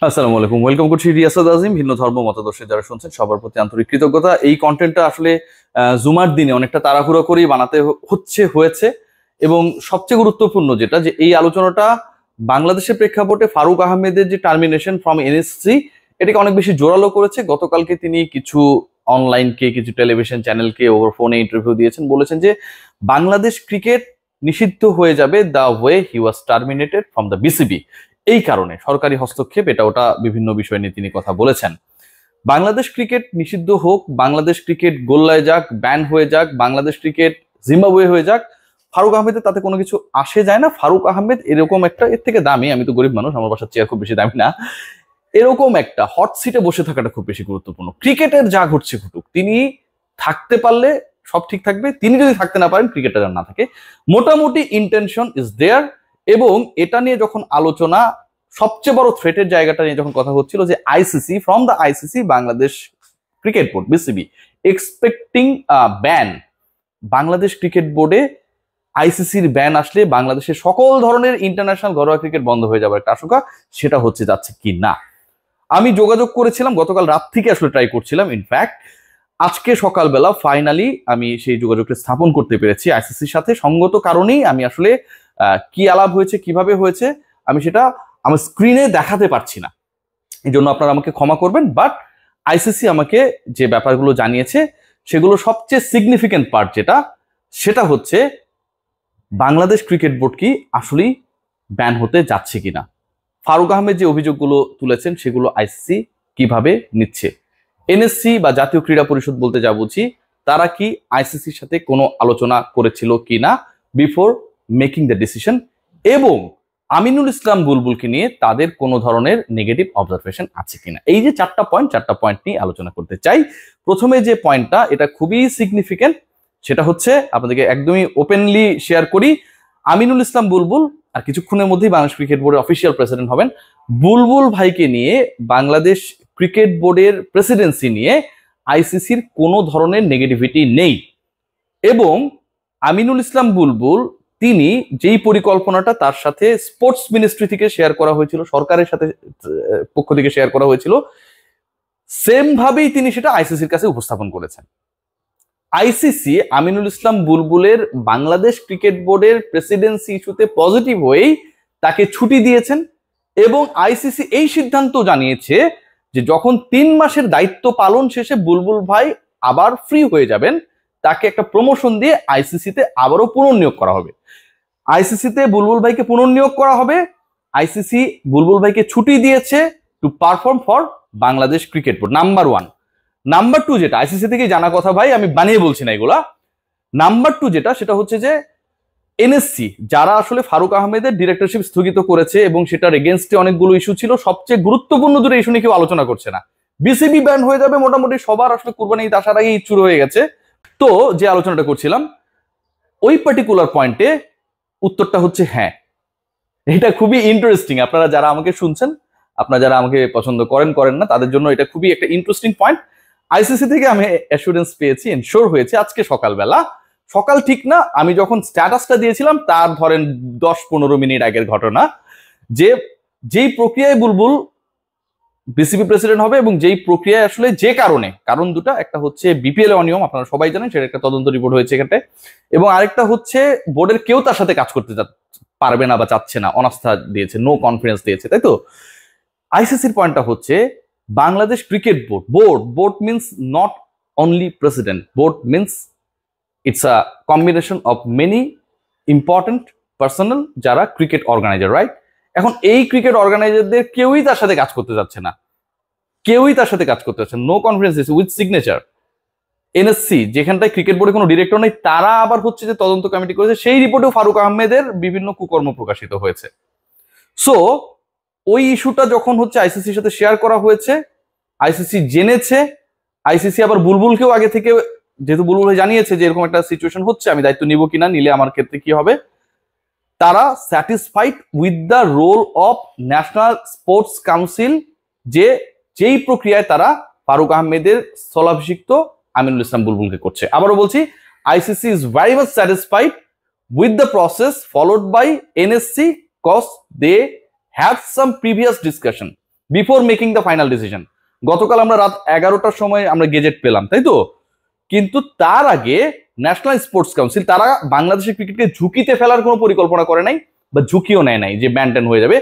আসসালামু আলাইকুম, ওয়েলকাম করছি রিয়াসাদ আজিম। ভিন্ন ধর্ম মতাদর্শে যারা শুনছেন সবার প্রতি আন্তরিক কৃতজ্ঞতা। এই কন্টেন্টটা আসলে জুমার দিনে অনেকটা তাড়াহুড়ো করেই বানাতে হয়েছে। এবং সবচেয়ে গুরুত্বপূর্ণ যেটা যে এই আলোচনাটা বাংলাদেশের প্রেক্ষাপটে ফারুক আহমেদের যে টার্মিনেশন ফ্রম এনএসসি এটাকে অনেক বেশি জোরালো করেছে। গতকালকে তিনি কিছু অনলাইনকে, কিছু টেলিভিশন চ্যানেলকে ওভার ফোনে ইন্টারভিউ দিয়েছেন, বলেছেন যে বাংলাদেশ ক্রিকেট নিষিদ্ধ হয়ে যাবে the way he was terminated from the BCB. এই কারণে সরকারি হস্তক্ষেপ এটা ওটা বিভিন্ন বিষয় নিয়ে তিনি কথা বলেছেন। বাংলাদেশ ক্রিকেট নিষিদ্ধ হোক, বাংলাদেশ ক্রিকেট গোল্লায় যাক, ব্যান হয়ে যাক, বাংলাদেশ ক্রিকেট জিম্বাবুয়ে হয়ে যাক, ফারুক আহমেদের তাতে কোনো কিছু আসে যায় না। ফারুক আহমেদ এরকম একটা, এর থেকে দামি, আমি তো গরিব মানুষ, আমার বাসার চেয়ার খুব বেশি দামি না, এরকম একটা হট সিটে বসে থাকাটা খুব বেশি গুরুত্বপূর্ণ। ক্রিকেটের যা ঘটছে ঘটুক, তিনি থাকতে পারলে সব ঠিক থাকবে, তিনি যদি থাকতে না পারেন, ক্রিকেটটা যেন না থাকে। মোটামুটি ইন্টেনশন ইজ দেয়ার। এবং এটা নিয়ে যখন আলোচনা, সবচেয়ে বড় থ্রেটের জায়গাটা নিয়ে যখন কথা হচ্ছিল যে ICC, from the ICC Bangladesh cricket board BCB expecting ban, Bangladesh cricket বোর্ডে আইসিসির ব্যান আসলে বাংলাদেশের সকল ধরনের ইন্টারন্যাশনাল ঘরোয়া ক্রিকেট বন্ধ হয়ে যাবার একটা আশঙ্কা, সেটা হচ্ছে যাচ্ছে কি না। আমি যোগাযোগ করেছিলাম, গতকাল রাত থেকে আসলে ট্রাই করছিলাম। ইনফ্যাক্ট আজকে সকালবেলা ফাইনালি আমি সেই যোগাযোগটা স্থাপন করতে পেরেছি আইসিসির সাথে। সঙ্গত কারণেই আমি আসলে কি আলাপ হয়েছে, কিভাবে হয়েছে, আমি সেটা আমার স্ক্রিনে দেখাতে পারছি না, এই জন্য আপনারা আমাকে ক্ষমা করবেন। বাট আইসিসি আমাকে যে ব্যাপারগুলো জানিয়েছে সেগুলো সবচেয়ে সিগনিফিকেন্ট পার্ট যেটা, সেটা হচ্ছে বাংলাদেশ ক্রিকেট বোর্ড কি আসলেই ব্যান হতে যাচ্ছে কিনা। ফারুক আহমেদ যে অভিযোগগুলো তুলেছেন সেগুলো আইসিসি কিভাবে নিচ্ছে, এনএসসি বা জাতীয় ক্রীড়া পরিষদ বলতে যা বুঝি, তারা কি আইসিসির সাথে কোনো আলোচনা করেছিল কিনা বিফোর মেকিং দ্য ডিসিশন, এবং আমিনুল ইসলাম বুলবুলকে নিয়ে তাদের কোনো ধরনের নেগেটিভ অবজারভেশন আছে কিনা। এই যে চারটা পয়েন্ট নিয়ে আলোচনা করতে চাই। প্রথমে যে পয়েন্টটা, এটা খুবই সিগনিফিকেন্ট, সেটা হচ্ছে আপনাদেরকে একদমই ওপেনলি শেয়ার করি। আমিনুল ইসলাম বুলবুল আর কিছুক্ষণের মধ্যেই বাংলাদেশ ক্রিকেট বোর্ডের অফিসিয়াল প্রেসিডেন্ট হবেন। বুলবুল ভাইকে নিয়ে বাংলাদেশ ক্রিকেট বোর্ডের প্রেসিডেন্সি নিয়ে আইসিসির কোনো ধরনের নেগেটিভিটি নেই। এবং আমিনুল ইসলাম বুলবুল তিনি যেই পরিকল্পনাটা তার সাথে স্পোর্টস মিনিস্ট্রি থেকে শেয়ার করা হয়েছিল, সরকারের সাথে পক্ষ থেকে শেয়ার করা হয়েছিল, সেম ভাবেই তিনি সেটা আইসিসির কাছে উপস্থাপন করেছেন। আইসিসি আমিনুল ইসলাম বুলবুলের বাংলাদেশ ক্রিকেট বোর্ডের প্রেসিডেন্সি ইস্যুতে পজিটিভ হয়েই তাকে ছুটি দিয়েছেন। এবং আইসিসি এই সিদ্ধান্ত জানিয়েছে যে যখন 3 মাসের দায়িত্ব পালন শেষে বুলবুল ভাই আবার ফ্রি হয়ে যাবেন, তাকে একটা প্রমোশন দিয়ে আইসিসিতে আবারও পুনর্নিয়োগ করা হবে। আইসিসিতে বুলবুল ভাইকে পুনর্নিয়োগ করা হবে। আইসিসি বুলবুল ভাইকে ছুটি দিয়েছে to perform for Bangladesh cricket board, number 1। Number 2 যেটা আইসিসি থেকে জানা কথা, ভাই আমি বানিয়ে বলছি না এগুলা। নাম্বার 2 যেটা, সেটা হচ্ছে যে এনএসসি যারা আসলে ফারুক আহমেদের ডিরেক্টরশিপ স্থগিত করেছে এবং সেটার এগেনস্টে অনেকগুলো ইস্যু ছিল, সবচেয়ে গুরুত্বপূর্ণ দুটো ইস্যু নিয়ে কেউ আলোচনা করছে না। বিসিবি ব্যান হয়ে যাবে, মোটামুটি সবার আসলে কুরবানি ঈদ আসার আগেই শুরু হয়ে গেছে। তো যে আলোচনাটা করছিলাম ওই পার্টিকুলার পয়েন্টে উত্তরটা হচ্ছে হ্যাঁ। এটা খুবই ইন্টারেস্টিং। আপনারা যারা আমাকে শুনছেন, আপনারা যারা আমাকে পছন্দ করেন না, তাদের জন্য এটা খুবই একটা ইন্টারেস্টিং পয়েন্ট। আইসিসি থেকে আমি অ্যাসুরেন্স পেয়েছি, এনশোর হয়েছে আজকে সকালবেলা, সকাল ঠিক না, আমি যখন স্ট্যাটাসটা দিয়েছিলাম তার ধরেন 10-15 মিনিট আগের ঘটনা, যে যেই প্রক্রিয়ায় বুলবুল বিসিবি প্রেসিডেন্ট হবে এবং যেই প্রক্রিয়ায় আসলে যে কারণ দুটা, একটা হচ্ছে বিপিএল অনিয়ম, আপনারা সবাই জানেন, সেটা একটা তদন্ত রিপোর্ট হয়েছে এখানে, এবং আরেকটা হচ্ছে বোর্ডের কেউ তার সাথে কাজ করতে পারবে না বা চাচ্ছে না, অনাস্থা দিয়েছে, নো কনফিডেন্স দিয়েছে, তাই তো। আইসিসির পয়েন্টটা হচ্ছে Bangladesh cricket board means not only president, board means it's a combination of many important personal যারা ক্রিকেট অর্গানাইজার, রাইট? এখন এই ক্রিকেট অর্গানাইজারদের কেউই তার সাথে কাজ করতে যাচ্ছে না, no confidence with signature. NSC যেখানটায় ক্রিকেট বোর্ডে কোনো ডিরেক্টর নেই, তারা আবার হচ্ছে যে তদন্ত কমিটি করেছে, সেই রিপোর্টেও ফারুক আহমেদের বিভিন্ন কুকর্ম প্রকাশিত হয়েছে। সো ওই ইস্যুটা যখন হচ্ছে আইসিসির সাথে শেয়ার করা হয়েছে, আইসিসি জেনেছে, আইসিসি আবার বুলবুলকেও আগে থেকে, যেহেতু বুলবুল জানিয়েছে যে এরকম একটা সিচুয়েশন হচ্ছে, আমি দায়িত্ব নিব কিনা, নিলে আমার ক্ষেত্রে কি হবে, তারা satisfied with the role of national sports council, যেই প্রক্রিয়ায় তারা ফারুক আহমেদের স্থলাভিষিক্ত আমিনুল ইসলাম বুলবুলকে করছে। আবারও বলছি, ICC is very much satisfied with the process followed by NSC because they had some previous discussion. Before making the final decision. গতকাল আমরা রাত 11টার সময় আমরা গেজেট পেলাম, তাই তো? কিন্তু তার আগে ন্যাশনাল স্পোর্টস কাউন্সিল তারা বাংলাদেশের ক্রিকেটকে ঝুঁকিতে ফেলার কোনো পরিকল্পনা করে নাই বা ঝুঁকিও নেয় নাই যে ব্যান ট্যান হয়ে যাবে।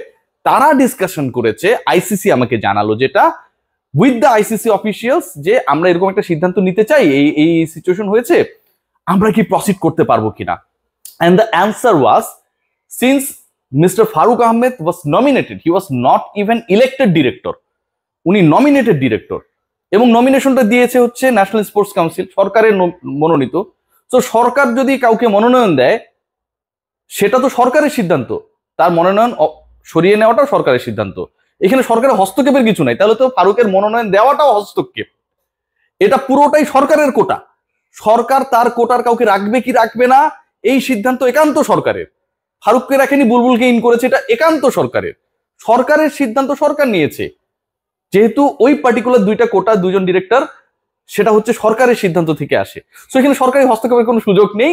তারা ডিসকাশন করেছে, আইসিসি আমাকে জানালো যেটা, উইথ দ্য আইসিসি অফিসিয়ালস, যে আমরা এরকম একটা সিদ্ধান্ত নিতে চাই, এই এই সিচুয়েশন হয়েছে, আমরা কি প্রসিড করতে পারবো কিনা। And the answer was, since mister Faruque Ahmed was nominated, he was not even elected director, উনি নমিনেটেড ডিরেক্টর, এবং নমিনেশনটা দিয়েছে হচ্ছে ন্যাশনাল স্পোর্টস কাউন্সিল, সরকারের মনোনীত। তো সরকার যদি কাউকে মনোনয়ন দেয় সেটা তো সরকারের সিদ্ধান্ত, তার মনোনয়ন সরিয়ে নেওয়াটাও সরকারের সিদ্ধান্ত, এখানে সরকারের হস্তক্ষেপের কিছু নাই। তাহলে তো ফারুকের মনোনয়ন দেওয়াটাও হস্তক্ষেপ, এটা পুরোটাই সরকারের কোটা। সরকার তার কোটার কাউকে রাখবে কি রাখবে না এই সিদ্ধান্ত একান্ত সরকারের। ফারুককে রাখেনি, বুলবুলকে ইন করেছে, এটা একান্ত সরকারের, সরকারের সিদ্ধান্ত সরকার নিয়েছে। যেহেতু ওই পার্টিকুলার দুইটা কোটা, দুজন ডিরেক্টর, সেটা হচ্ছে সরকারের সিদ্ধান্ত থেকে আসে। সো এখানে সরকারি হস্তক্ষেপের কোনো সুযোগ নেই।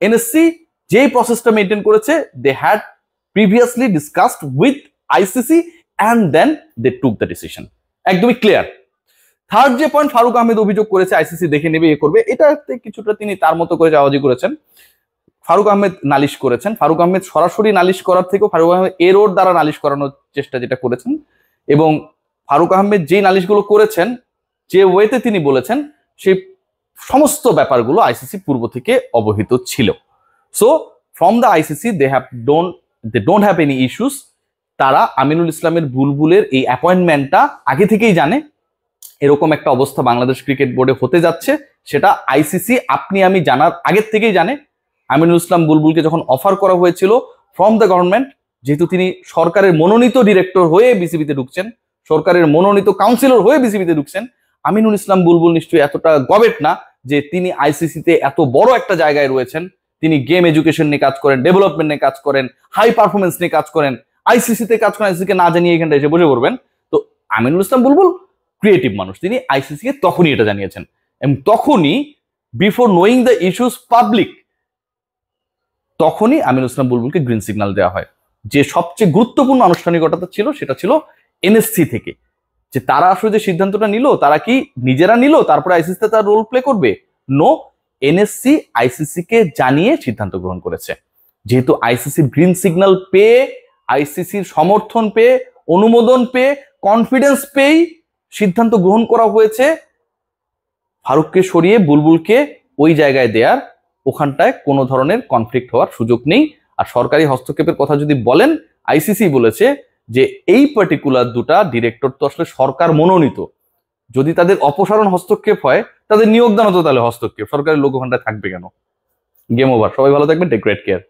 এনএসসি যেই প্রসেসটা মেনটেন করেছে, they had previously discussed with ICC and then they took the decision. একদমই ক্লিয়ার। থার্ড যে পয়েন্ট, ফারুক আহমেদ অভিযোগ করেছে আইসিসি দেখে নেবে, এ করবে, এটাতে কিছুটা তিনি তার মতো করে যাওয়াজি করেছেন। ফারুক আহমেদ নালিশ করেছেন, ফারুক আহমেদ সরাসরি নালিশ করার থেকেও ফারুক আহমেদ এরোর দ্বারা নালিশ করানোর চেষ্টা যেটা করেছেন, এবং ফারুক আহমেদ যেই নালিশগুলো করেছেন, যে ওয়েতে তিনি বলেছেন, সেই সমস্ত ব্যাপারগুলো আইসিসি পূর্ব থেকে অবহিত ছিল। So from the ICC they don't have any issues. তারা আমিনুল ইসলামের বুলবুলের এই অ্যাপয়েন্টমেন্টটা আগে থেকেই জানে, এরকম একটা অবস্থা বাংলাদেশ ক্রিকেট বোর্ডে হতে যাচ্ছে সেটা আইসিসি আপনি আমি জানার আগের থেকেই জানে। আমিনুল ইসলাম বুলবুলকে যখন অফার করা হয়েছিল ফ্রম দ্য গভর্নমেন্ট, যেহেতু তিনি সরকারের মনোনীত ডিরেক্টর হয়ে বিসিবিতে ঢুকছেন, সরকারের মনোনীত কাউন্সিলর হয়ে বিসিবিতে ঢুকছেন, আমিনুল ইসলাম বুলবুল নিশ্চয়ই এতটা গবেট না যে তিনি আইসিসিতে এত বড় একটা জায়গায় রয়েছেন। তিনি গেম এডুকেশন নিয়ে কাজ করেন, ডেভেলপমেন্ট নিয়ে কাজ করেন, হাই পারফরমেন্স নিয়ে কাজ করেন, আইসিসিতে কাজ করেন, আইসিসিকে না জানিয়ে এখানটা এসে বসে পড়বেন। তো আমিনুল ইসলাম বুলবুল ক্রিয়েটিভ মানুষ, তিনি আইসিসিকে তখনই এটা জানিয়েছেন, এবং তখনই before knowing the issues public, তখনই আমিনুল ইসলাম বুলবুলকে গ্রিন সিগন্যাল দেওয়া হয়। যে সবচেয়ে গুরুত্বপূর্ণ আনুষ্ঠানিকতা ছিল সেটা ছিল এনএসসি থেকে, যে তারা আসলে যে সিদ্ধান্তটা নিল, তারা কি নিজেরা নিল তারপরে আইসিসিতে তার রোল প্লে করবে? নো, এনএসসি আইসিসি কে জানিয়ে সিদ্ধান্ত গ্রহণ করেছে। যেহেতু আইসিসি গ্রিন সিগন্যাল পেয়ে, আইসিসির সমর্থন পেয়ে, অনুমোদন পেয়ে, কনফিডেন্স পেয়ে সিদ্ধান্ত গ্রহণ করা হয়েছে ফারুককে সরিয়ে বুলবুলকে ওই জায়গায় দেয়ার, ওখানটায় কোনো ধরনের কনফ্লিক্ট হওয়ার সুযোগ নেই। আর সরকারি হস্তক্ষেপের কথা যদি বলেন, আইসিসি বলেছে যে এই পার্টিকুলার দুটা ডিরেক্টর তো আসলে সরকার মনোনীত, যদি তাদের অপসারণ হস্তক্ষেপ হয়, তাদের নিয়োগদানও তো তাহলে হস্তক্ষেপ, সরকারের লোক ওখানটায় থাকবে কেন? Game over. সবাই ভালো থাকবেন, টেক গ্রেট কেয়ার।